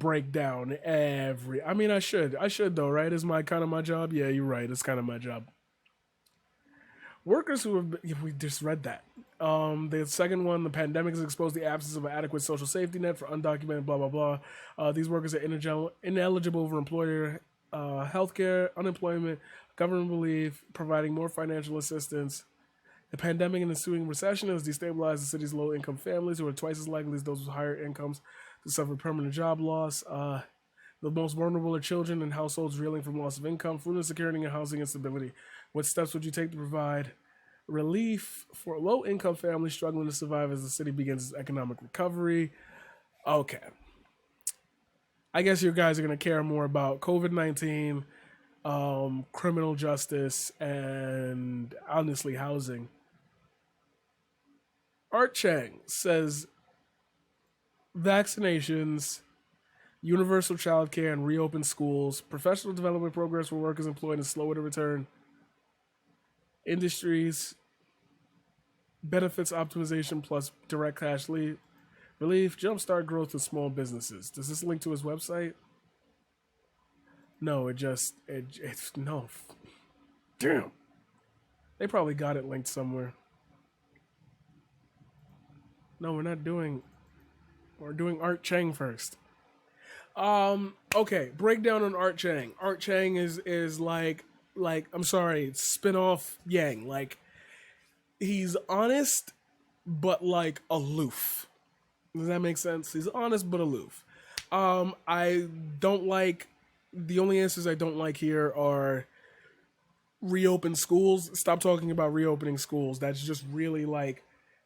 break down every. I mean, I should. I should though, right? Is my kind of my job? Yeah, you're right. It's kind of my job. Workers who have been, we just read that. The second one, the pandemic has exposed the absence of an adequate social safety net for undocumented, blah, blah, blah. These workers are ineligible for employer healthcare, unemployment, government relief, providing more financial assistance. The pandemic and ensuing recession has destabilized the city's low income families, who are twice as likely as those with higher incomes to suffer permanent job loss. The most vulnerable are children and households reeling from loss of income, food insecurity, and housing instability. What steps would you take to provide relief for low income families struggling to survive as the city begins its economic recovery? Okay. I guess you guys are going to care more about COVID-19, criminal justice, and honestly, housing. Art Chang says vaccinations, universal child care, and reopen schools, professional development programs for workers employed and slower to return, industries, benefits optimization plus direct cash relief, jumpstart growth of small businesses. Does this link to his website? No, it's no. Damn. They probably got it linked somewhere. No, we're doing Art Chang first. Okay, breakdown on Art Chang. Art Chang is like I'm sorry, spin-off Yang. Like he's honest but like aloof. Does that make sense? He's honest but aloof. I don't like the only answers I don't like here are reopen schools. Stop talking about reopening schools. That's just really like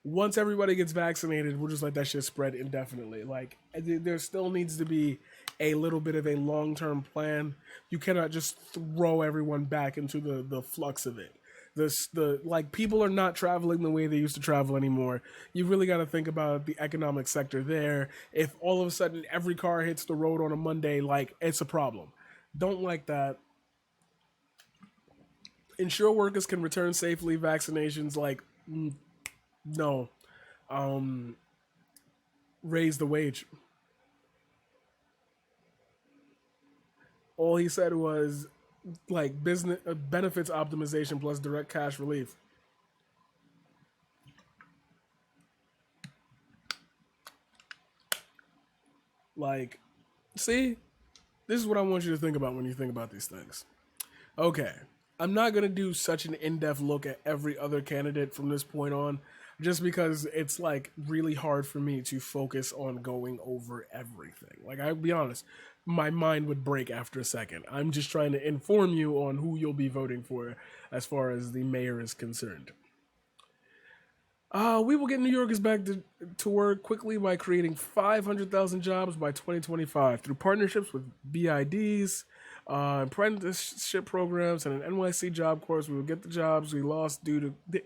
once everybody gets vaccinated, we'll just let that shit spread indefinitely. Like there still needs to be a little bit of a long-term plan. You cannot just throw everyone back into the flux of it. The like people are not traveling the way they used to travel anymore. You really got to think about the economic sector there. If all of a sudden every car hits the road on a Monday, like it's a problem. Don't like that. Ensure workers can return safely. Vaccinations, like no. Raise the wage. All he said was like business benefits optimization plus direct cash relief. Like, see, this is what I want you to think about when you think about these things. Okay, I'm not gonna do such an in-depth look at every other candidate from this point on, just because it's like really hard for me to focus on going over everything. Like I'll be honest, my mind would break after a second. I'm just trying to inform you on who you'll be voting for as far as the mayor is concerned. We will get New Yorkers back to work quickly by creating 500,000 jobs by 2025 through partnerships with BIDs, apprenticeship programs, and an NYC job course. We will get the jobs we lost due to.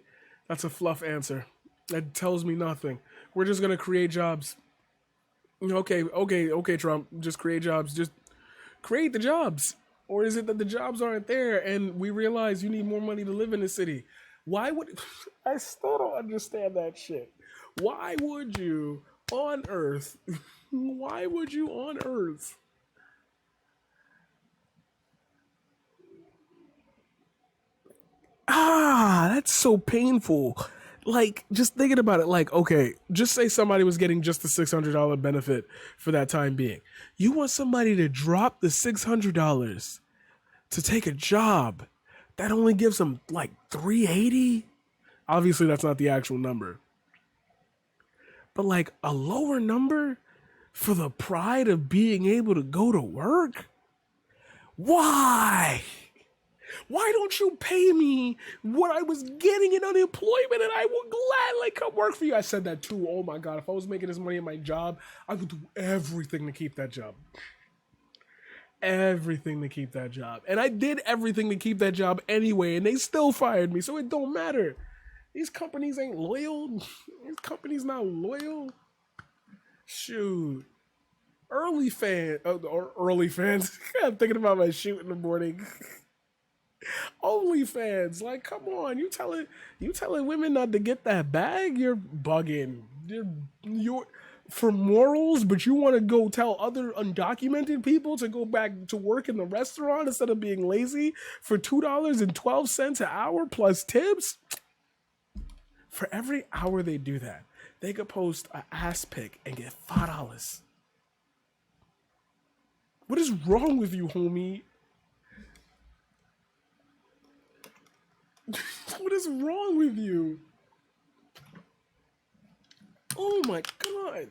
That's a fluff answer. That tells me nothing. We're just gonna create jobs. Okay, Trump. Just create jobs. Just create the jobs. Or is it that the jobs aren't there and we realize you need more money to live in the city? Why would I still don't understand that shit? Why would you on Earth? Why would you on Earth? That's so painful. Like, just thinking about it, like, okay, just say somebody was getting just the $600 benefit for that time being. You want somebody to drop the $600 to take a job that only gives them like 380. Obviously, that's not the actual number, but like a lower number for the pride of being able to go to work. Why? Why don't you pay me what I was getting in unemployment and I will gladly come work for you? I said that too. Oh my God. If I was making this money in my job, I would do everything to keep that job. Everything to keep that job. And I did everything to keep that job anyway, and they still fired me, so it don't matter. These companies ain't loyal. These companies not loyal. Shoot. Early fans. I'm thinking about my shoot in the morning. OnlyFans, like, come on, you telling women not to get that bag? You're bugging. You're for morals, but you want to go tell other undocumented people to go back to work in the restaurant instead of being lazy for $2.12 an hour plus tips? For every hour they do that, they could post an ass pic and get $5. What is wrong with you, homie? What is wrong with you? Oh my god.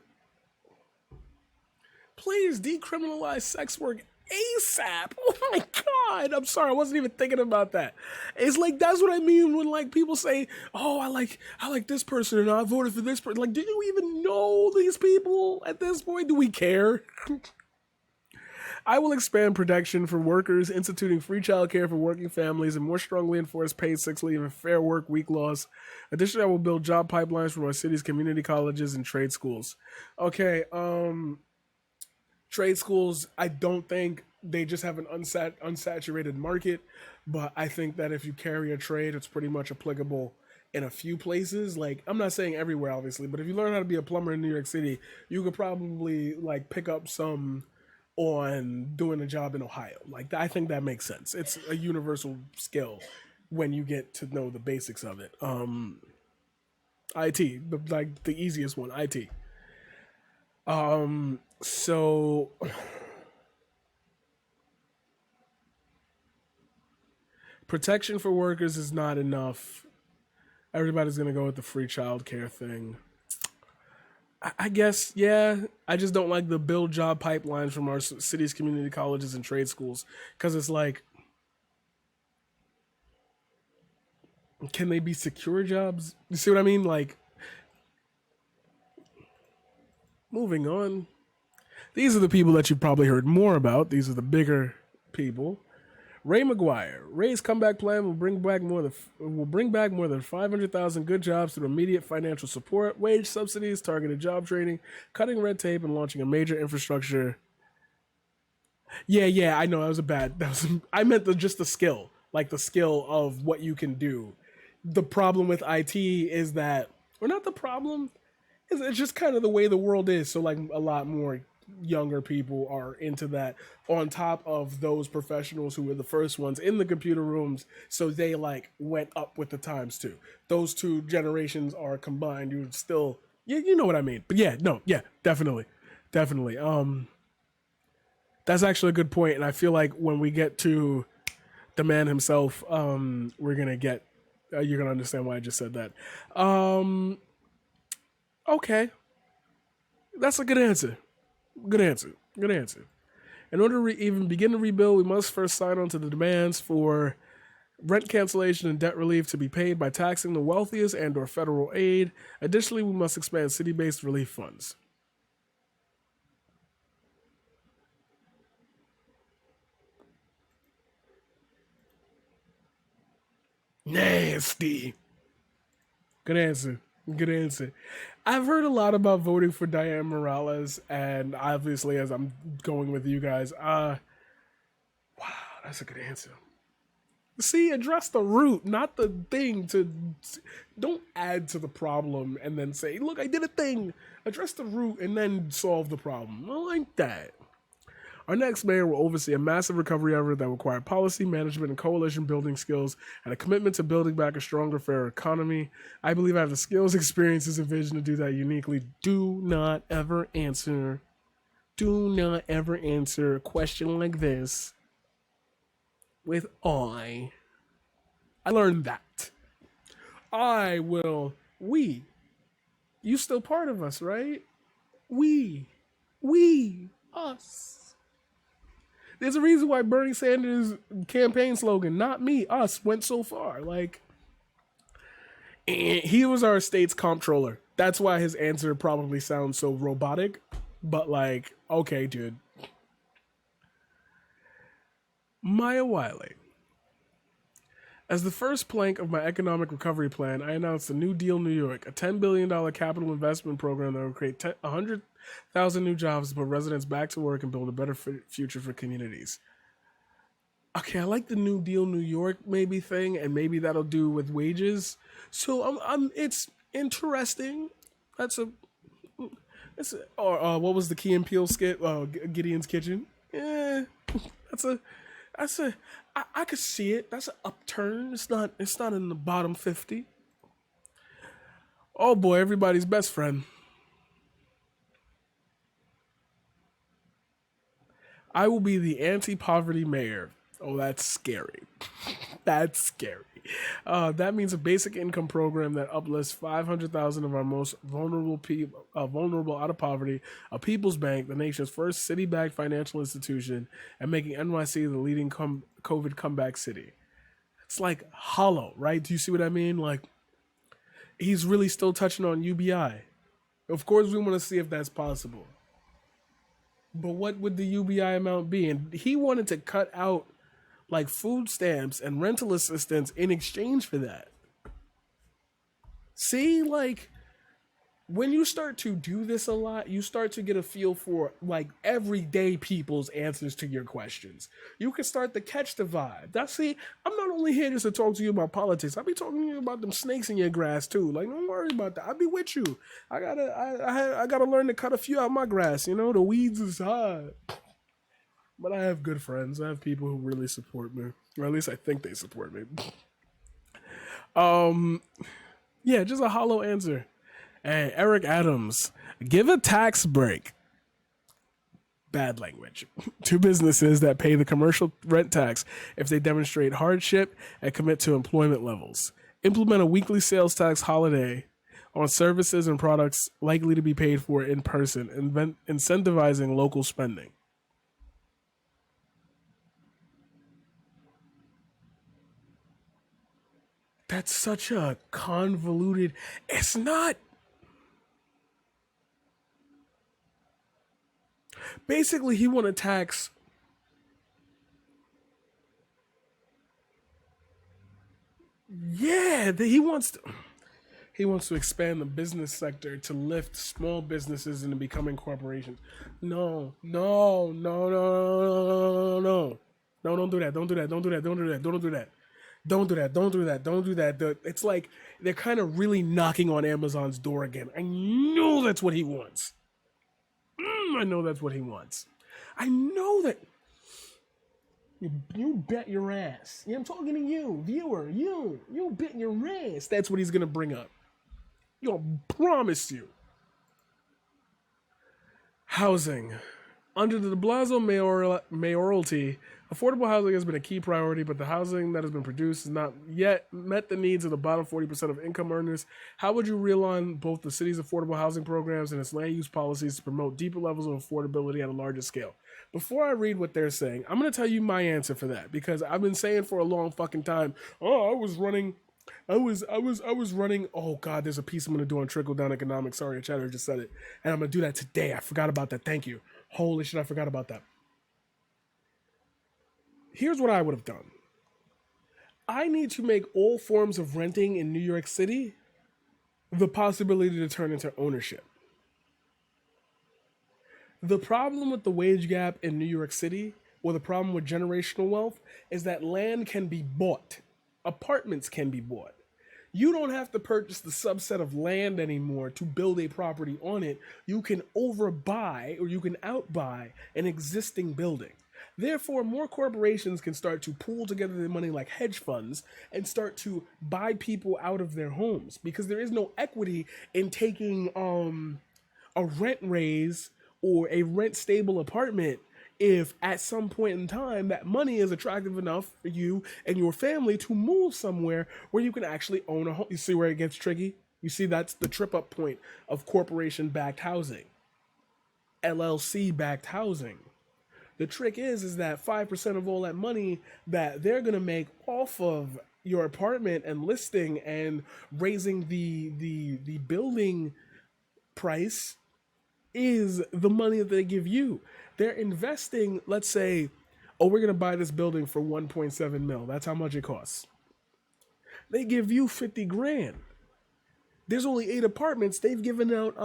Please decriminalize sex work ASAP. Oh my god. I'm sorry, I wasn't even thinking about that. It's like that's what I mean when like people say, "Oh, I like this person and I voted for this person." Like, do you even know these people at this point? Do we care? I will expand protection for workers, instituting free childcare for working families, and more strongly enforce paid sick leave and fair work week laws. Additionally, I will build job pipelines for our city's community colleges and trade schools. Okay, trade schools, I don't think they just have an unsaturated market, but I think that if you carry a trade, it's pretty much applicable in a few places. Like, I'm not saying everywhere, obviously, but if you learn how to be a plumber in New York City, you could probably like pick up some on doing a job in Ohio. Like, I think that makes sense. It's a universal skill when you get to know the basics of it. IT, like the easiest one, IT. So protection for workers is not enough. Everybody's gonna go with the free childcare thing. I guess, yeah. I just don't like the build job pipelines from our city's community colleges and trade schools because it's like, can they be secure jobs? You see what I mean? Like, moving on. These are the people that you've probably heard more about. These are the bigger people. Ray McGuire. Ray's comeback plan will bring back more than 500,000 good jobs through immediate financial support, wage subsidies, targeted job training, cutting red tape, and launching a major infrastructure. Yeah, I know that was a bad. That was I meant just the skill, like the skill of what you can do. The problem with IT is that, or not the problem, it's just kind of the way the world is. So like a lot more younger people are into that on top of those professionals who were the first ones in the computer rooms, so they like went up with the times too. Those two generations are combined, you still, you know what I mean. But yeah, no, yeah, definitely. That's actually a good point, and I feel like when we get to the man himself, we're gonna get you're gonna understand why I just said that. um okay, that's a good answer. Good answer. Good answer. In order to even begin to rebuild, we must first sign on to the demands for rent cancellation and debt relief to be paid by taxing the wealthiest and or federal aid. Additionally, we must expand city-based relief funds. Nasty. Good answer. Good answer. I've heard a lot about voting for Diane Morales, and obviously, as I'm going with you guys, wow, that's a good answer. See, address the root, not the thing. Don't add to the problem and then say, "Look, I did a thing." Address the root and then solve the problem. I like that. Our next mayor will oversee a massive recovery effort that requires policy management and coalition building skills and a commitment to building back a stronger, fairer economy. I believe I have the skills, experiences, and vision to do that uniquely. Do not ever answer a question like this with I. I learned that. I will. We. You still part of us, right? We. We. Us. There's a reason why Bernie Sanders' campaign slogan, not me, us, went so far. Like, he was our state's comptroller. That's why his answer probably sounds so robotic. But, like, okay, dude. Maya Wiley. As the first plank of my economic recovery plan, I announced the New Deal New York, a $10 billion capital investment program that will create 100,000 new jobs to put residents back to work and build a better future for communities. Okay, I like the New Deal New York maybe thing, and maybe that'll do with wages. So it's interesting. That's a It's or what was the Key and Peele skit? Gideon's Kitchen. Yeah, that's a that's a I could see it. That's an upturn. It's not in the bottom 50. Oh boy, everybody's best friend. I will be the anti-poverty mayor. Oh, that's scary. That's scary. That means a basic income program that uplifts 500,000 of our most vulnerable people, vulnerable out of poverty, a people's bank, the nation's first city-backed financial institution, and making NYC the leading COVID comeback city. It's like hollow, right? Do you see what I mean? Like he's really still touching on UBI. Of course, we want to see if that's possible. But what would the UBI amount be? And he wanted to cut out like food stamps and rental assistance in exchange for that. See, like when you start to do this a lot, you start to get a feel for like everyday people's answers to your questions. You can start to catch the vibe. That's see, I'm not only here just to talk to you about politics. I'll be talking to you about them snakes in your grass too. Like, don't worry about that. I'll be with you. I gotta learn to cut a few out my grass. You know, the weeds is hard. But I have good friends. I have people who really support me, or at least I think they support me. Um, yeah, just a hollow answer. Hey, Eric Adams, give a tax break. Bad language to businesses that pay the commercial rent tax if they demonstrate hardship and commit to employment levels. Implement a weekly sales tax holiday on services and products likely to be paid for in person, incentivizing local spending. That's such a convoluted. It's not. Basically, he want to tax. Yeah, he wants to expand the business sector to lift small businesses into becoming corporations. No, no, no, no, no, no, no. No, don't do that. Don't do that. Don't do that. Don't do that. Don't do that. Don't do that. Don't do that. Don't do that. It's like they're kind of really knocking on Amazon's door again. I know that's what he wants. I know that's what he wants. I know that. You bet your ass. Yeah, I'm talking to you, viewer. You bet your ass. That's what he's gonna bring up. You'll promise you. Housing. Under the de Blasio mayoralty, affordable housing has been a key priority, but the housing that has been produced has not yet met the needs of the bottom 40% of income earners. How would you realign both the city's affordable housing programs and its land use policies to promote deeper levels of affordability at a larger scale? Before I read what they're saying, I'm going to tell you my answer for that because I've been saying for a long fucking time, oh, I was running. Oh God, there's a piece I'm gonna do on trickle down economics. Sorry, Chatter just said it, and I'm gonna do that today. I forgot about that. Thank you. Holy shit, I forgot about that. Here's what I would have done. I need to make all forms of renting in New York City the possibility to turn into ownership. The problem with the wage gap in New York City, or the problem with generational wealth, is that land can be bought, apartments can be bought. You don't have to purchase the subset of land anymore to build a property on it. You can overbuy or you can outbuy an existing building. Therefore, more corporations can start to pool together their money like hedge funds and start to buy people out of their homes because there is no equity in taking a rent raise or a rent stable apartment if at some point in time that money is attractive enough for you and your family to move somewhere where you can actually own a home. You see where it gets tricky? You see, that's the trip up point of corporation backed housing, LLC backed housing. The trick is that 5% of all that money that they're going to make off of your apartment and listing and raising the building price is the money that they give you. They're investing, let's say, oh, we're going to buy this building for 1.7 mil. That's how much it costs. They give you 50 grand. There's only 8 apartments. They've given out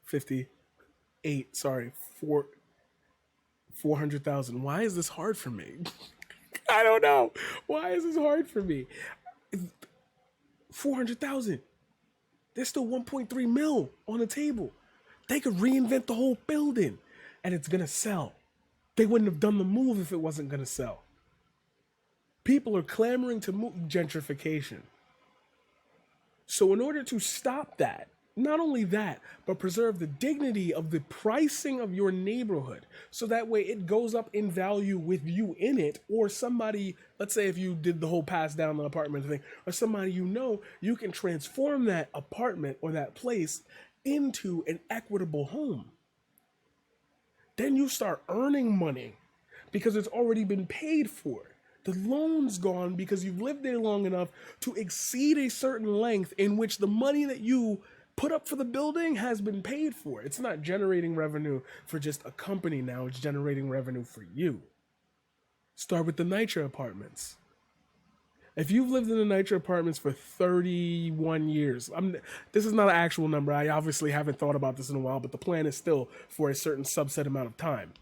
58, sorry, 400,000. Why is this hard for me? I don't know. Why is this hard for me? 400,000. There's still 1.3 mil on the table. They could reinvent the whole building and it's gonna sell. They wouldn't have done the move if it wasn't gonna sell. People are clamoring to move gentrification. So in order to stop that, not only that, but preserve the dignity of the pricing of your neighborhood, so that way it goes up in value with you in it, or somebody, let's say if you did the whole pass down the apartment thing, or somebody you know, you can transform that apartment or that place into an equitable home. Then you start earning money because it's already been paid for. The loan's gone because you've lived there long enough to exceed a certain length in which the money that you put up for the building has been paid for. It's not generating revenue for just a company now, it's generating revenue for you. Start with the NYCHA apartments. If you've lived in the NYCHA apartments for 31 years, this is not an actual number. I obviously haven't thought about this in a while, but the plan is still for a certain subset amount of time.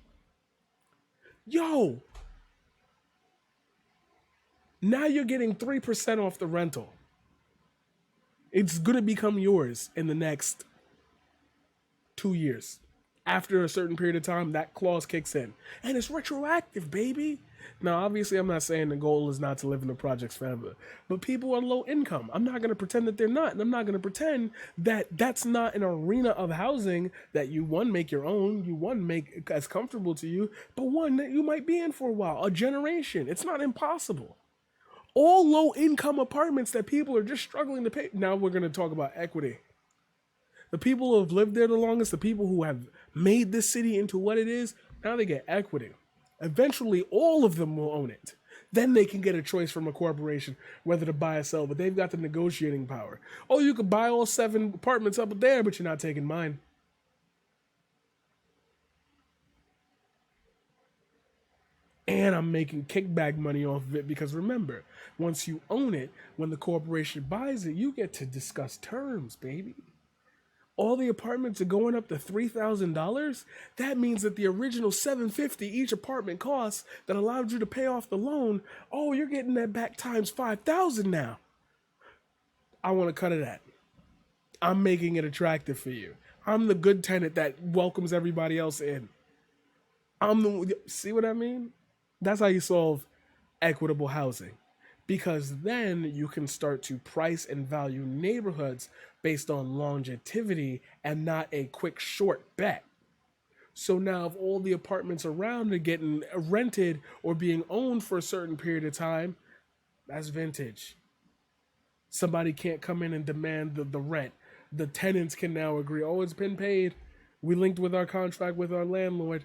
Yo, now you're getting 3% off the rental. It's going to become yours in the next 2 years. After a certain period of time, that clause kicks in. And it's retroactive, baby. Now, obviously, I'm not saying the goal is not to live in the projects forever. But people are low income. I'm not going to pretend that they're not. And I'm not going to pretend that that's not an arena of housing that you, one, make your own, you, one, make as comfortable to you, but one, that you might be in for a while, a generation. It's not impossible. All low income apartments that people are just struggling to pay. Now we're going to talk about equity. The people who have lived there the longest, the people who have made this city into what it is, now they get equity. Eventually, all of them will own it. Then they can get a choice from a corporation whether to buy or sell, but they've got the negotiating power. Oh, you could buy all 7 apartments up there, but you're not taking mine. And I'm making kickback money off of it because remember, once you own it, when the corporation buys it, you get to discuss terms, baby. All the apartments are going up to $3,000. That means that the original $750 each apartment costs that allowed you to pay off the loan, oh, you're getting that back times 5,000 now. I want to cut it at. I'm making it attractive for you. I'm the good tenant that welcomes everybody else in. See what I mean? That's how you solve equitable housing. Because then you can start to price and value neighborhoods based on longevity and not a quick short bet. So now if all the apartments around are getting rented or being owned for a certain period of time, that's vintage. Somebody can't come in and demand the rent. The tenants can now agree, oh, it's been paid. We linked with our contract with our landlord.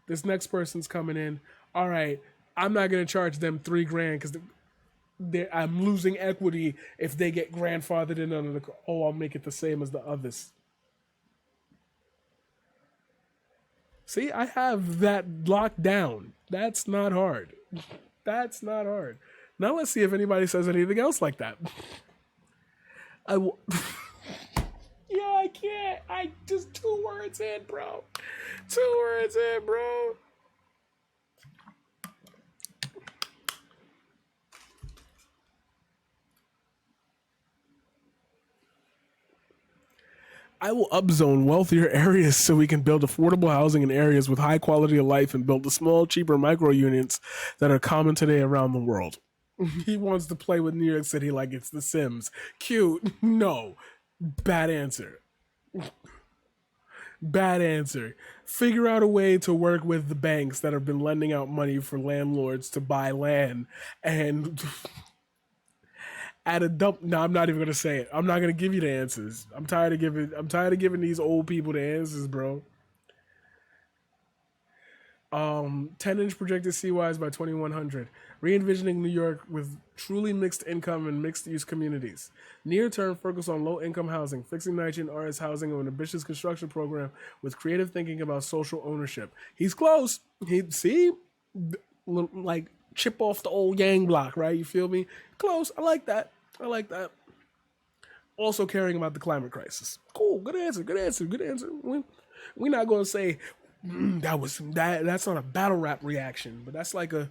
This next person's coming in. All right, I'm not going to charge them $3,000 because I'm losing equity if they get grandfathered in under the. Oh, I'll make it the same as the others. See, I have that locked down. That's not hard. That's not hard. Now let's see if anybody says anything else like that. I will. Yeah, I can't. I just 2 words in, bro. 2 words in, bro. I will upzone wealthier areas so we can build affordable housing in areas with high quality of life and build the small, cheaper micro units that are common today around the world. He wants to play with New York City like it's The Sims. Cute. No. Bad answer. Bad answer. Figure out a way to work with the banks that have been lending out money for landlords to buy land and at a dump. No, I'm not even gonna say it. I'm not gonna give you the answers. I'm tired of giving these old people the answers, bro. 10-inch projected CYs by 2100. Re-envisioning New York with truly mixed income and mixed use communities. Near term focus on low income housing, fixing Nigerian artist housing on an ambitious construction program with creative thinking about social ownership. He's close. Like chip off the old Yang block, right? You feel me? Close. I like that. I like that. Also caring about the climate crisis. Cool. Good answer. Good answer. Good answer. We're not gonna say that's not a battle rap reaction, but that's like a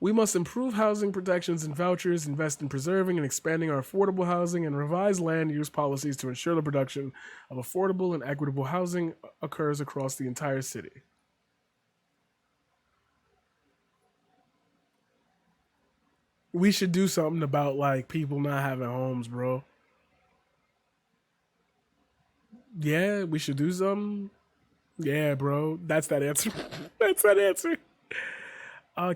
We must improve housing protections and vouchers, invest in preserving and expanding our affordable housing, and revise land use policies to ensure the production of affordable and equitable housing occurs across the entire city. We should do something about like people not having homes, bro. Yeah, we should do something. Yeah, bro. That's that answer. That's that answer.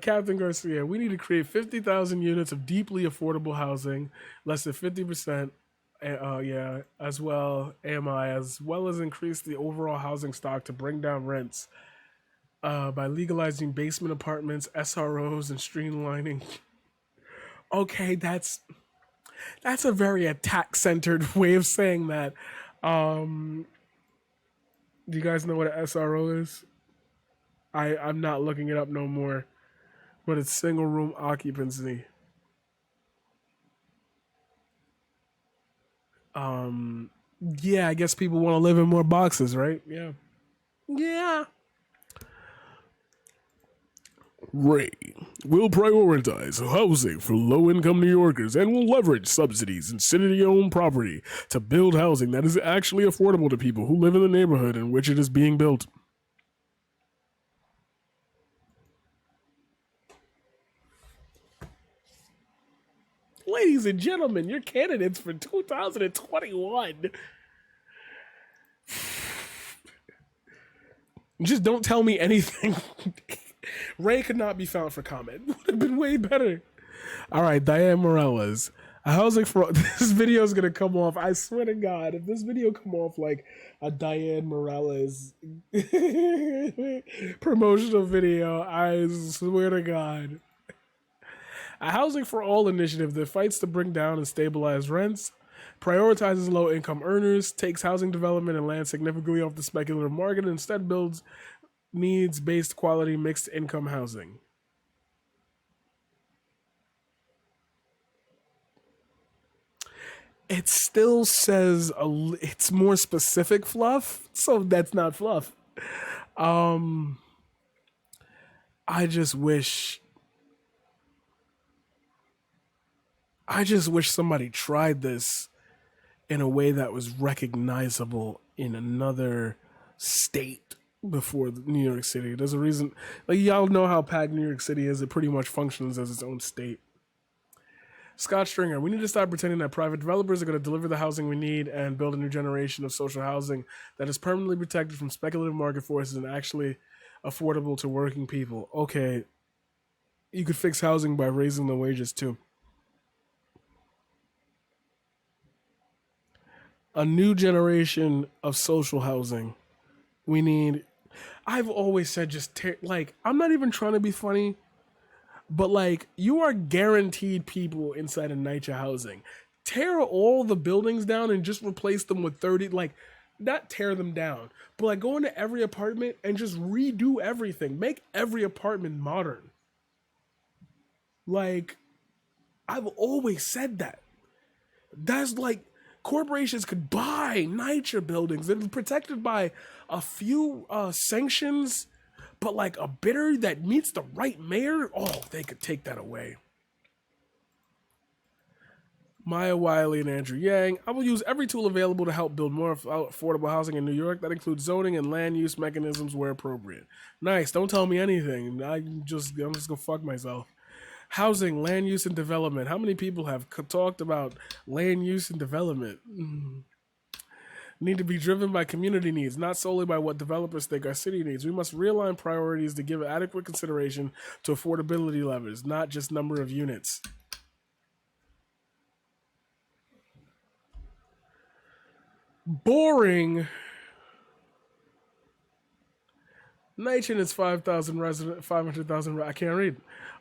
Captain Garcia, we need to create 50,000 units of deeply affordable housing, less than 50%. Yeah, as well as increase the overall housing stock to bring down rents by legalizing basement apartments, SROs, and streamlining. Okay, that's a very attack centered way of saying that. Um, do you guys know what an SRO is? I'm not looking it up no more, but it's single room occupancy. Um, yeah, I guess people want to live in more boxes, right? Yeah. Yeah. Ray will prioritize housing for low income New Yorkers and will leverage subsidies and city owned property to build housing that is actually affordable to people who live in the neighborhood in which it is being built. Ladies and gentlemen, your candidates for 2021. Just don't tell me anything. Ray could not be found for comment. Would have been way better. All right, Diane Morales. A housing for this video is gonna come off. I swear to God, if this video come off like a Diane Morales promotional video, I swear to God. A housing for all initiative that fights to bring down and stabilize rents, prioritizes low income earners, takes housing development and land significantly off the speculative market, and instead builds needs based quality mixed income housing. It still says it's more specific fluff, so that's not fluff. Um, I just wish somebody tried this in a way that was recognizable in another state before New York City. There's a reason, like y'all know how packed New York City is. It pretty much functions as its own state. Scott Stringer, we need to stop pretending that private developers are going to deliver the housing we need and build a new generation of social housing that is permanently protected from speculative market forces and actually affordable to working people. Okay, you could fix housing by raising the wages too. A new generation of social housing. We need. I've always said like I'm not even trying to be funny, but like you are guaranteed people inside of NYCHA housing. Tear all the buildings down and just replace them with 30, like not tear them down, but like go into every apartment and just redo everything. Make every apartment modern. Like I've always said that. That's like corporations could buy NYCHA buildings that are protected by a few sanctions, but like a bidder that meets the right mayor, oh, they could take that away. Maya Wiley and Andrew Yang. I will use every tool available to help build more affordable housing in New York. That includes zoning and land use mechanisms where appropriate. Nice. Don't tell me anything. I'm just gonna fuck myself. Housing, land use, and development. How many people have talked about land use and development? Need to be driven by community needs, not solely by what developers think our city needs. We must realign priorities to give adequate consideration to affordability levers, not just number of units. Boring. NYCHA and its 5,000 resident, 500,000, I can't read,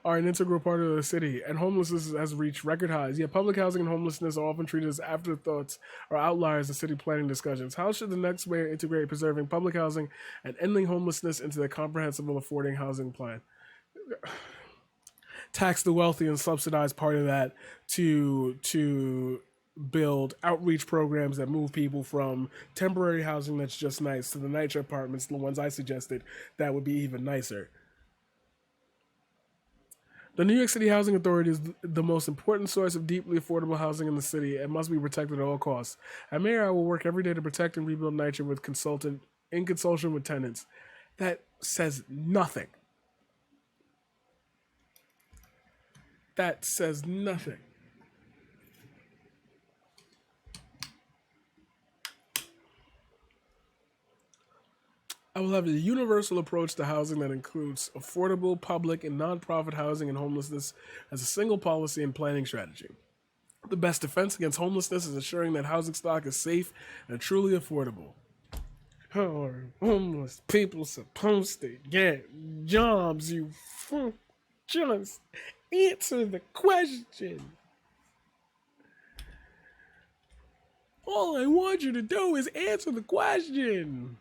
are an integral part of the city, and homelessness has reached record highs. Yet public housing and homelessness are often treated as afterthoughts or outliers in city planning discussions. How should the next mayor integrate preserving public housing and ending homelessness into the comprehensible affording housing plan? Tax the wealthy and subsidize part of that to build outreach programs that move people from temporary housing that's just nice to the NYCHA apartments, the ones I suggested, that would be even nicer. The New York City Housing Authority is the most important source of deeply affordable housing in the city and must be protected at all costs. At Mayor, I will work every day to protect and rebuild NYC in consultation with tenants. That says nothing. That says nothing. I will have a universal approach to housing that includes affordable, public, and nonprofit housing and homelessness as a single policy and planning strategy. The best defense against homelessness is ensuring that housing stock is safe and truly affordable. How are homeless people supposed to get jobs? You just answer the question. All I want you to do is answer the question.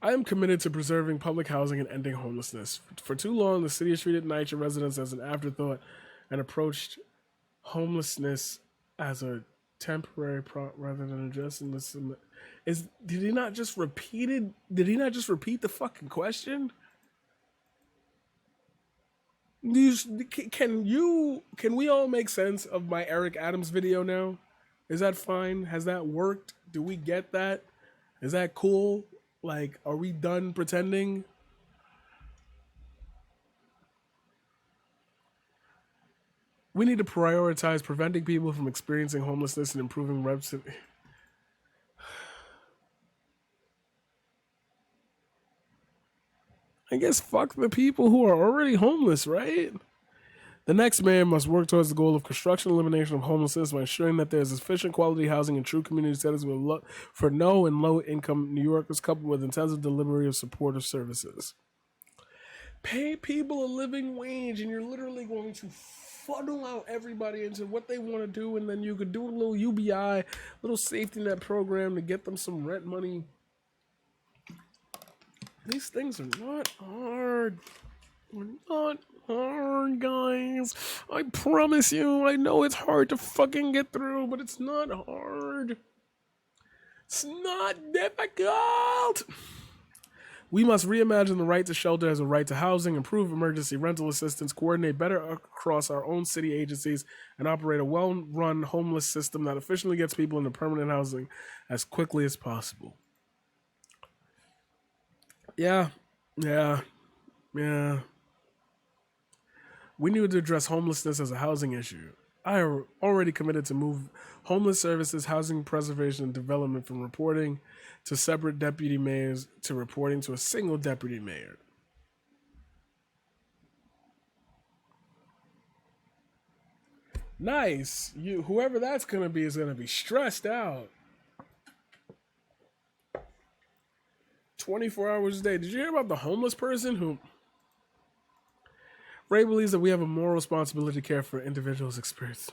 I am committed to preserving public housing and ending homelessness. For too long, the city has treated NYC residents as an afterthought and approached homelessness as a temporary rather than addressing this. Did he not just repeat the fucking question? Can we all make sense of my Eric Adams video now? Is that fine? Has that worked? Do we get that? Is that cool? Like, are we done pretending? We need to prioritize preventing people from experiencing homelessness and improving revenue. I guess fuck the people who are already homeless, right? The next mayor must work towards the goal of construction elimination of homelessness by ensuring that there is sufficient quality housing in true community settings for no and low income New Yorkers, coupled with intensive delivery of supportive services. Pay people a living wage, and you're literally going to funnel out everybody into what they want to do, and then you could do a little UBI, little safety net program to get them some rent money. These things are not hard. We're not hard, guys. I promise you, I know it's hard to fucking get through, but it's not hard. It's not difficult. We must reimagine the right to shelter as a right to housing, improve emergency rental assistance, coordinate better across our own city agencies, and operate a well-run homeless system that efficiently gets people into permanent housing as quickly as possible. Yeah. We need to address homelessness as a housing issue. I are already committed to move homeless services, housing preservation, and development from reporting to separate deputy mayors to reporting to a single deputy mayor. Nice. Whoever that's going to be is going to be stressed out. 24 hours a day. Did you hear about the homeless person who... Ray believes that we have a moral responsibility to care for individuals' experience.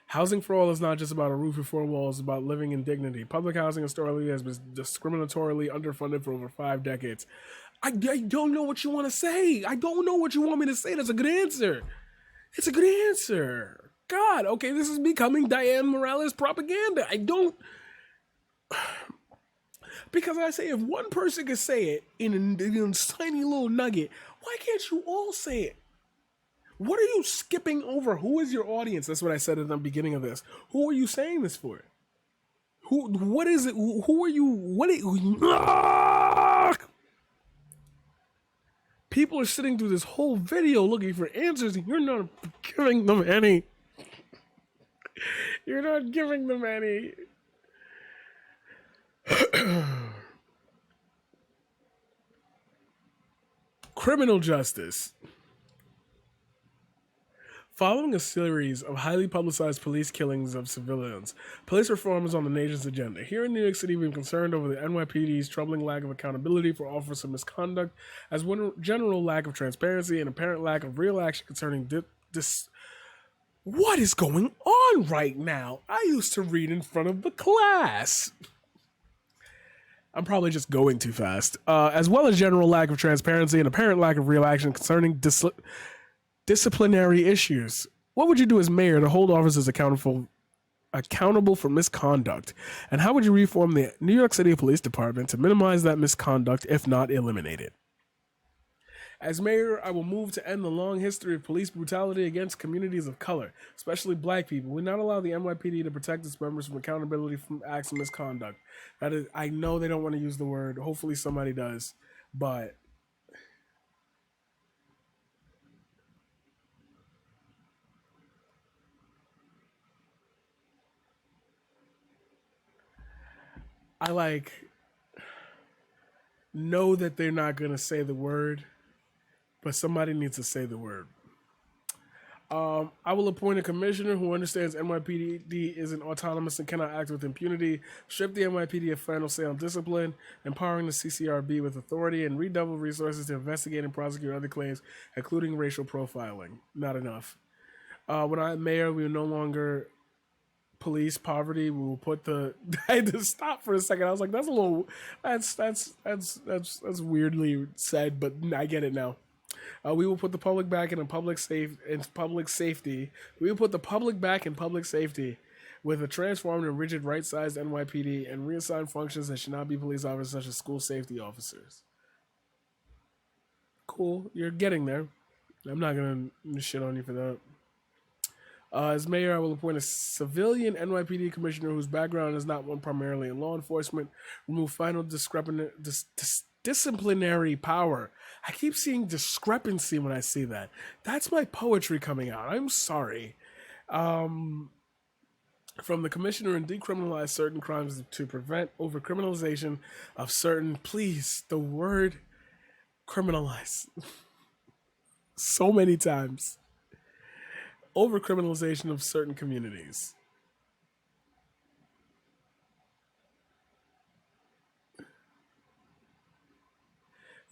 Housing for all is not just about a roof and four walls, it's about living in dignity. Public housing historically has been discriminatorily underfunded for over 5 decades. I don't know what you want to say. I don't know what you want me to say. That's a good answer. It's a good answer. God, okay, this is becoming Diane Morales propaganda. I don't... Because I say if one person can say it in a tiny little nugget, why can't you all say it? What are you skipping over? Who is your audience? That's what I said at the beginning of this. Who are you saying this for? What is it? Who are you? People are sitting through this whole video looking for answers, and you're not giving them any. You're not giving them any. Criminal justice. Following a series of highly publicized police killings of civilians, police reform is on the nation's agenda. Here in New York City, we're concerned over the NYPD's troubling lack of accountability for officer misconduct, as well as general lack of transparency and apparent lack of real action concerning What is going on right now? I used to read in front of the class. I'm probably just going too fast. As well as general lack of transparency and apparent lack of real action concerning disciplinary issues. What would you do as mayor to hold officers accountable for misconduct? And how would you reform the New York City Police Department to minimize that misconduct, if not eliminate it? As mayor, I will move to end the long history of police brutality against communities of color, especially black people. We not allow the NYPD to protect its members from accountability from acts of misconduct. That is, I know they don't want to use the word. Hopefully somebody does, but I like know that they're not gonna say the word, but somebody needs to say the word. I will appoint a commissioner who understands NYPD isn't autonomous and cannot act with impunity, strip the NYPD of final say on discipline, empowering the CCRB with authority, and redouble resources to investigate and prosecute other claims, including racial profiling. Not enough. When I'm mayor, we will no longer police poverty. We will put the. I had to stop for a second. I was like, "That's a little. That's weirdly said," but I get it now. We will put the public back in public safety. We will put the public back in public safety with a transformed and rigid right-sized NYPD and reassign functions that should not be police officers such as school safety officers. Cool, you're getting there. I'm not gonna shit on you for that. As mayor, I will appoint a civilian NYPD commissioner whose background is not one primarily in law enforcement. Remove final disciplinary power. I keep seeing discrepancy when I see that. That's my poetry coming out. I'm sorry. From the commissioner and decriminalize certain crimes to prevent overcriminalization of certain. Please, the word criminalize. So many times. Overcriminalization of certain communities.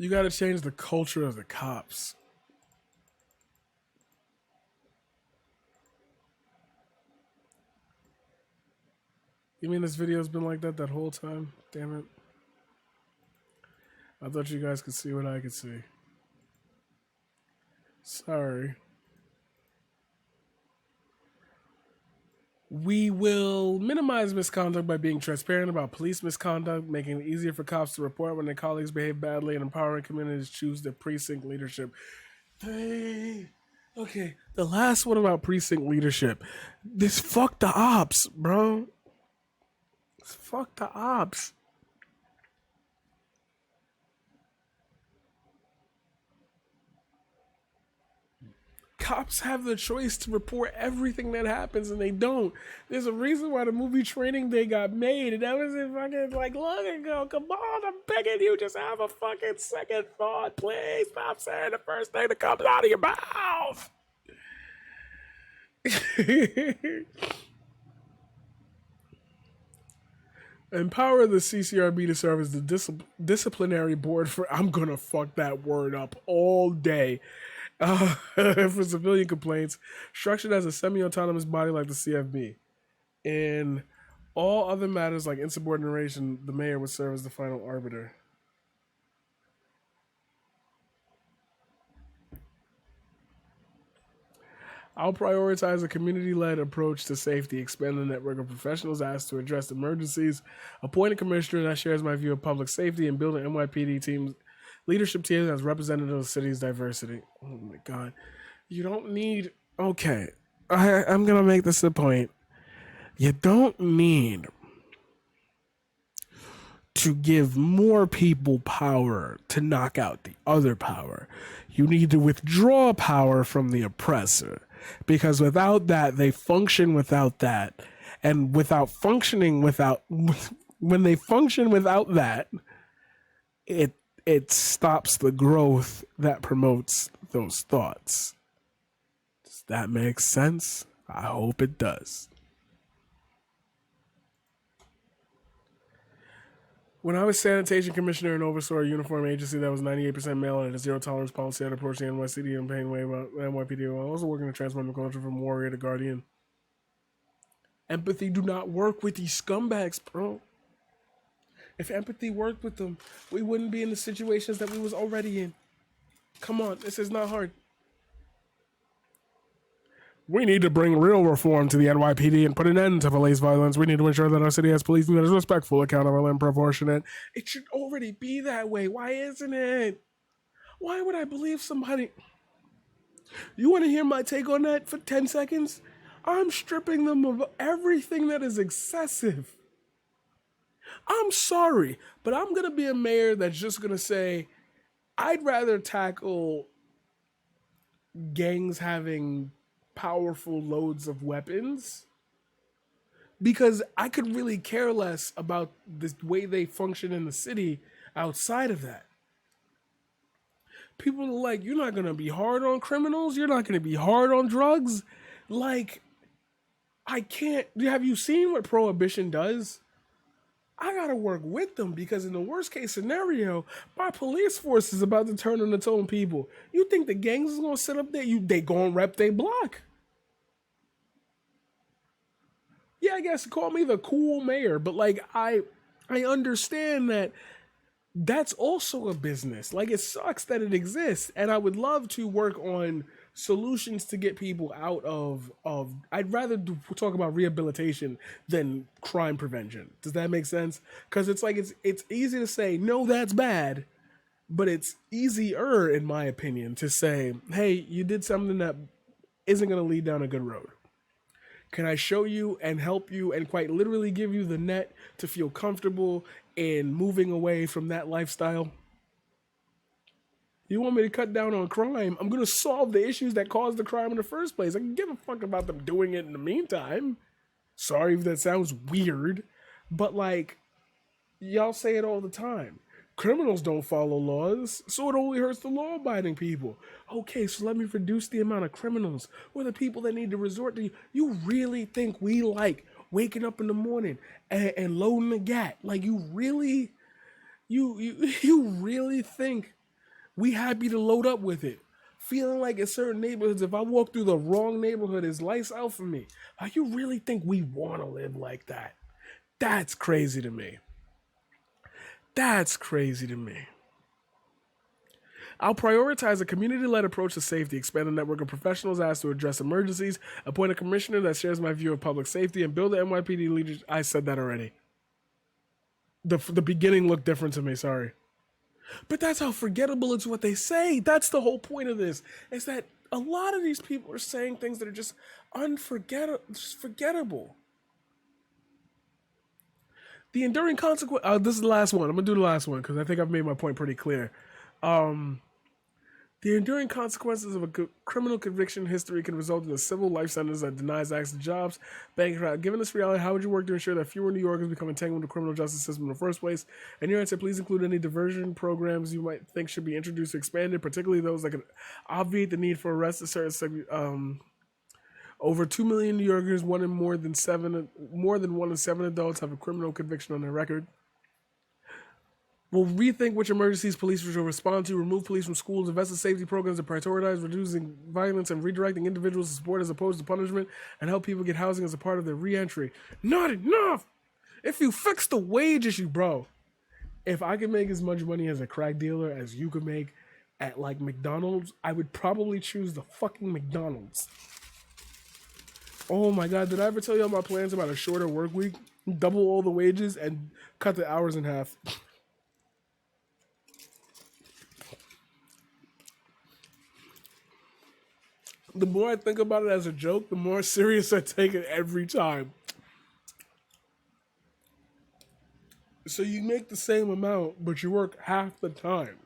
You got to change the culture of the cops. You mean this video's been like that whole time? Damn it. I thought you guys could see what I could see. Sorry. We will minimize misconduct by being transparent about police misconduct, making it easier for cops to report when their colleagues behave badly, and empowering communities to choose their precinct leadership. Okay, the last one about precinct leadership. This fuck the ops, bro. Fuck the ops. Cops have the choice to report everything that happens and they don't. There's a reason why the movie Training Day got made, and that was in fucking like long ago. Come on, I'm begging you, just have a fucking second thought, please. Stop saying the first thing that comes out of your mouth. Empower the CCRB to serve as the disciplinary board for. I'm gonna fuck that word up all day. For civilian complaints, structured as a semi-autonomous body like the CFB. In all other matters like insubordination, the mayor would serve as the final arbiter. I'll prioritize a community-led approach to safety, expand the network of professionals asked to address emergencies, appoint a commissioner that shares my view of public safety, and build an NYPD leadership team that's representative of the city's diversity. Oh my God. You don't need... Okay. I'm going to make this a point. You don't need to give more people power to knock out the other power. You need to withdraw power from the oppressor. Because without that, they function without that. And without functioning without... When they function without that, it stops the growth that promotes those thoughts. Does that make sense? I hope it does. When I was sanitation commissioner and oversaw a uniform agency that was 98% male and had a zero tolerance policy, I'd approach the NYCD and pain way about NYPD while also working to transform the culture from warrior to guardian. Empathy do not work with these scumbags, bro. If empathy worked with them, we wouldn't be in the situations that we was already in. Come on, this is not hard. We need to bring real reform to the NYPD and put an end to police violence. We need to ensure that our city has policing that is respectful, accountable, and proportionate. It should already be that way. Why isn't it? Why would I believe somebody? You want to hear my take on that for 10 seconds? I'm stripping them of everything that is excessive. I'm sorry, but I'm going to be a mayor that's just going to say, I'd rather tackle gangs having powerful loads of weapons because I could really care less about the way they function in the city outside of that. People are like, you're not going to be hard on criminals, you're not going to be hard on drugs. Like, I can't. Have you seen what prohibition does? I gotta work with them because in the worst case scenario, my police force is about to turn on its own people. You think the gangs is gonna sit up there? They gonna rep their block. Yeah, I guess call me the cool mayor, but like I understand that that's also a business. Like it sucks that it exists, and I would love to work on solutions to get people out of. I'd rather talk about rehabilitation than crime prevention. Does that make sense? Because it's like it's easy to say no, that's bad, but it's easier, in my opinion, to say, hey, you did something that isn't going to lead down a good road. Can I show you and help you and quite literally give you the net to feel comfortable in moving away from that lifestyle? You want me to cut down on crime? I'm going to solve the issues that caused the crime in the first place. I can give a fuck about them doing it in the meantime. Sorry if that sounds weird, but like, y'all say it all the time. Criminals don't follow laws, so it only hurts the law abiding people. Okay, so let me reduce the amount of criminals or the people that need to resort to you. You really think we like waking up in the morning and loading the gat? Like you really think we happy to load up with it? Feeling like in certain neighborhoods, if I walk through the wrong neighborhood, it's lights out for me. Like you really think we want to live like that? That's crazy to me. That's crazy to me. I'll prioritize a community-led approach to safety, expand the network of professionals asked to address emergencies, appoint a commissioner that shares my view of public safety, and build the NYPD leadership. I said that already. The beginning looked different to me, sorry. But that's how forgettable it's what they say. That's the whole point of this, is that a lot of these people are saying things that are just forgettable. The enduring consequence. This is the last one. I'm gonna do the last one because I think I've made my point pretty clear. Um, the enduring consequences of a criminal conviction history can result in a civil life sentence that denies access to jobs, bank. Given this reality, how would you work to ensure that fewer New Yorkers become entangled with the criminal justice system in the first place? And your answer, please include any diversion programs you might think should be introduced or expanded, particularly those that could obviate the need for arrest of certain over 2 million New Yorkers, more than one in seven adults have a criminal conviction on their record. We'll rethink which emergencies police should respond to, remove police from schools, invest in safety programs that prioritize reducing violence and redirecting individuals to support as opposed to punishment, and help people get housing as a part of their reentry. Not enough! If you fix the wage issue, bro, if I could make as much money as a crack dealer as you could make at like McDonald's, I would probably choose the fucking McDonald's. Oh my god, did I ever tell y'all my plans about a shorter work week? Double all the wages and cut the hours in half. The more I think about it as a joke, the more serious I take it every time. So you make the same amount, but you work half the time.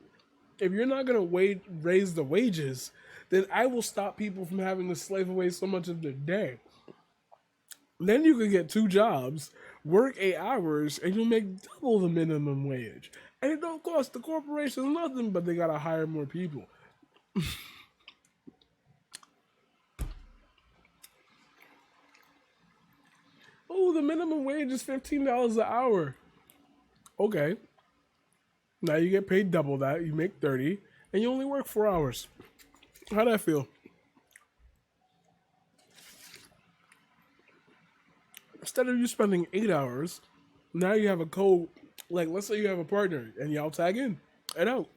If you're not going to raise the wages, then I will stop people from having to slave away so much of their day. Then you can get 2 jobs, work 8 hours, and you'll make double the minimum wage. And it don't cost the corporation nothing, but they got to hire more people. Oh, the minimum wage is $15 an hour. Okay. Now you get paid double that. You make 30, and you only work 4 hours. How'd that feel? Instead of you spending 8 hours, now you have a like let's say you have a partner and y'all tag in and out.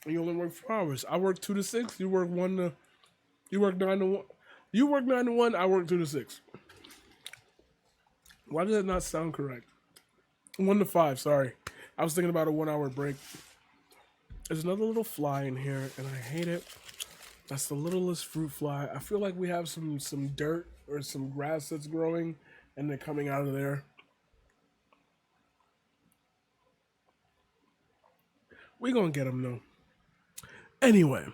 And you only work 4 hours. I work 2 to 6. You work 9 to 1. You work 9 to 1. I work 2 to 6. Why does that not sound correct? 1 to 5. Sorry, I was thinking about a 1 hour break. There's another little fly in here, and I hate it. That's the littlest fruit fly. I feel like we have some dirt or some grass that's growing, and they're coming out of there. We gonna get them though. Anyway,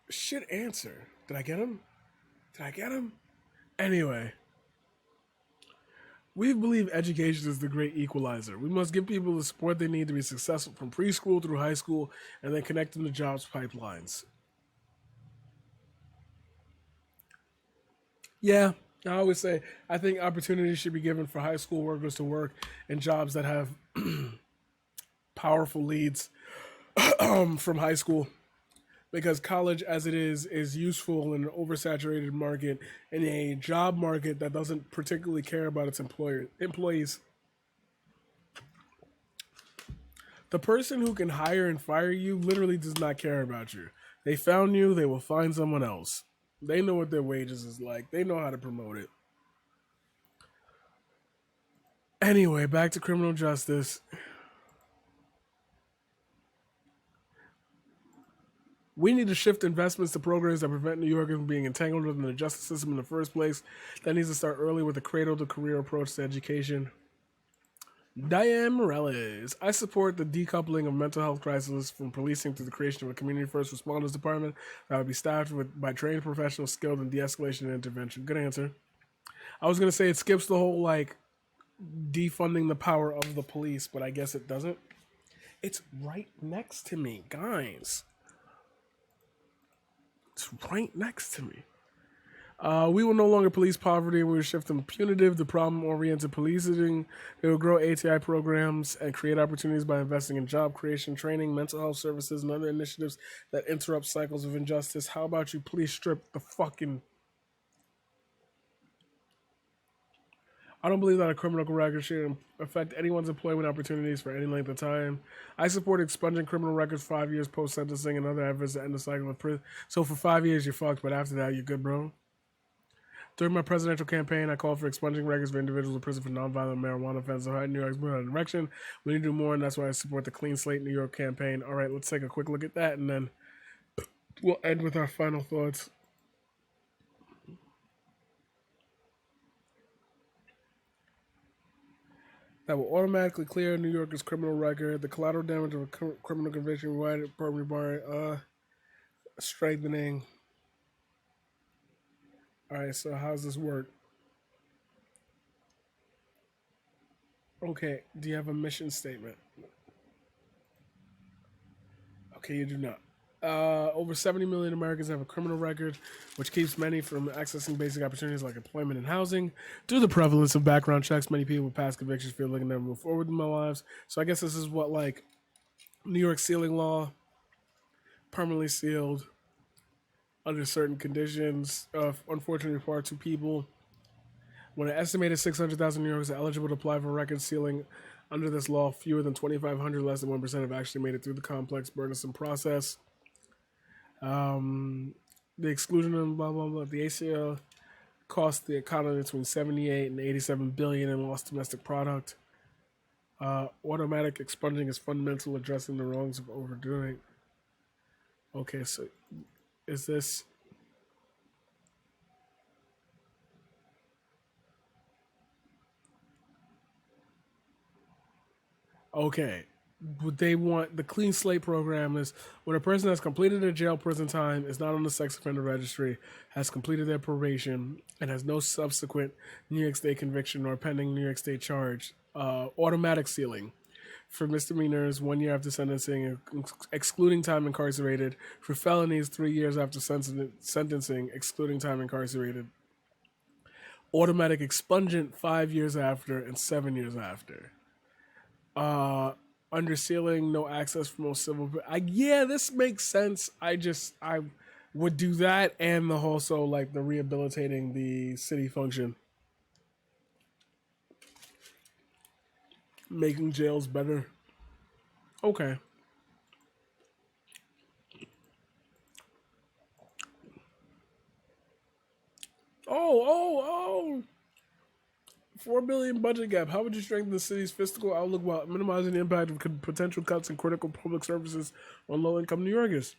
shit answer. Did I get him? Did I get him? Anyway, we believe education is the great equalizer. We must give people the support they need to be successful from preschool through high school and then connect them to jobs pipelines. Yeah, I always say I think opportunities should be given for high school workers to work in jobs that have powerful leads from high school because college as it is useful in an oversaturated market in a job market that doesn't particularly care about its employees. The person who can hire and fire you literally does not care about you. They found you, they will find someone else. They know what their wages is like. They know how to promote it. Anyway, back to criminal justice. We need to shift investments to programs that prevent New Yorkers from being entangled in the justice system in the first place. That needs to start early with a cradle to career approach to education. Diane Morales. I support the decoupling of mental health crises from policing through the creation of a community first responders department that would be staffed by trained professionals skilled in de escalation and intervention. Good answer. I was going to say it skips the whole like defunding the power of the police, but I guess it doesn't. It's right next to me, guys. It's right next to me. We will no longer police poverty, and we will shift from punitive to problem-oriented policing. They will grow ATI programs and create opportunities by investing in job creation, training, mental health services, and other initiatives that interrupt cycles of injustice. How about you please strip the fucking... I don't believe that a criminal record should affect anyone's employment opportunities for any length of time. I support expunging criminal records 5 years post-sentencing and other efforts to end the cycle of prison. So for 5 years, you're fucked, but after that, you're good, bro. During my presidential campaign, I called for expunging records for individuals in prison for nonviolent marijuana offenses. I had New York's moving in that direction. We need to do more, and that's why I support the Clean Slate New York campaign. All right, let's take a quick look at that, and then we'll end with our final thoughts. That will automatically clear New York's criminal record. The collateral damage of a criminal conviction provided permanent bar strengthening. All right, so how's this work? Okay, do you have a mission statement? Okay, you do not. Over 70 million Americans have a criminal record, which keeps many from accessing basic opportunities like employment and housing. Due to the prevalence of background checks, many people with past convictions feel like they never move forward in their lives. So I guess this is what, like, New York sealing law, permanently sealed under certain conditions. Unfortunately, far too people. When an estimated 600,000 New Yorkers are eligible to apply for record sealing under this law, fewer than 2,500, less than 1%, have actually made it through the complex, burdensome process. The exclusion of blah blah blah. The ACL cost the economy between 78 and 87 billion in lost domestic product. Automatic expunging is fundamental, addressing the wrongs of overdoing. Okay, so is this? Okay, what they want the clean slate program is when a person has completed their jail prison time, is not on the sex offender registry, has completed their probation, and has no subsequent New York State conviction or pending New York State charge. Automatic sealing for misdemeanors 1 year after sentencing, excluding time incarcerated. For felonies 3 years after sentencing, excluding time incarcerated. Automatic expungement 5 years after and 7 years after. Under sealing, no access for most civil. Yeah, this makes sense. I would do that, and the also like the rehabilitating the city function, making jails better. Okay. Oh, oh, oh! $5 billion budget gap. How would you strengthen the city's fiscal outlook while minimizing the impact of potential cuts in critical public services on low-income New Yorkers?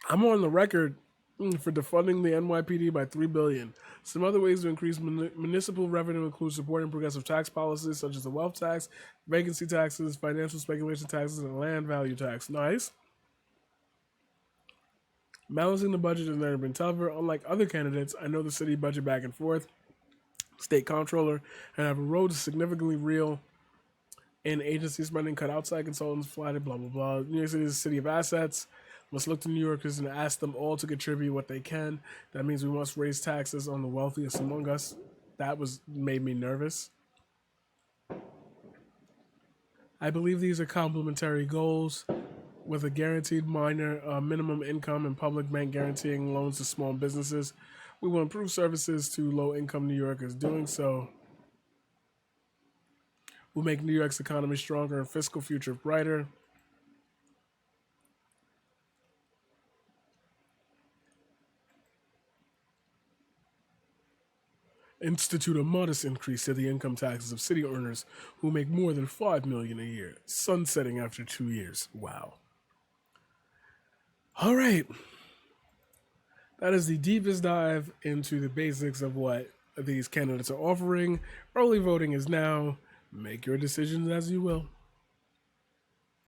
I'm on the record for defunding the NYPD by $3 billion. Some other ways to increase municipal revenue include supporting progressive tax policies such as the wealth tax, vacancy taxes, financial speculation taxes, and land value tax. Nice. Balancing the budget has never been tougher. Unlike other candidates, I know the city budget back and forth, state comptroller, and have a road to significantly real in agency spending, cut outside consultants, flatted, blah, blah, blah. New York City is a city of assets. Must look to New Yorkers and ask them all to contribute what they can. That means we must raise taxes on the wealthiest among us. That made me nervous. I believe these are complementary goals, with a guaranteed minimum income and public bank guaranteeing loans to small businesses. We will improve services to low-income New Yorkers. Doing so will make New York's economy stronger and fiscal future brighter. Institute a modest increase to the income taxes of city earners who make more than $5 million a year, sunsetting after 2 years. Wow. All right. That is the deepest dive into the basics of what these candidates are offering. Early voting is now. Make your decisions as you will.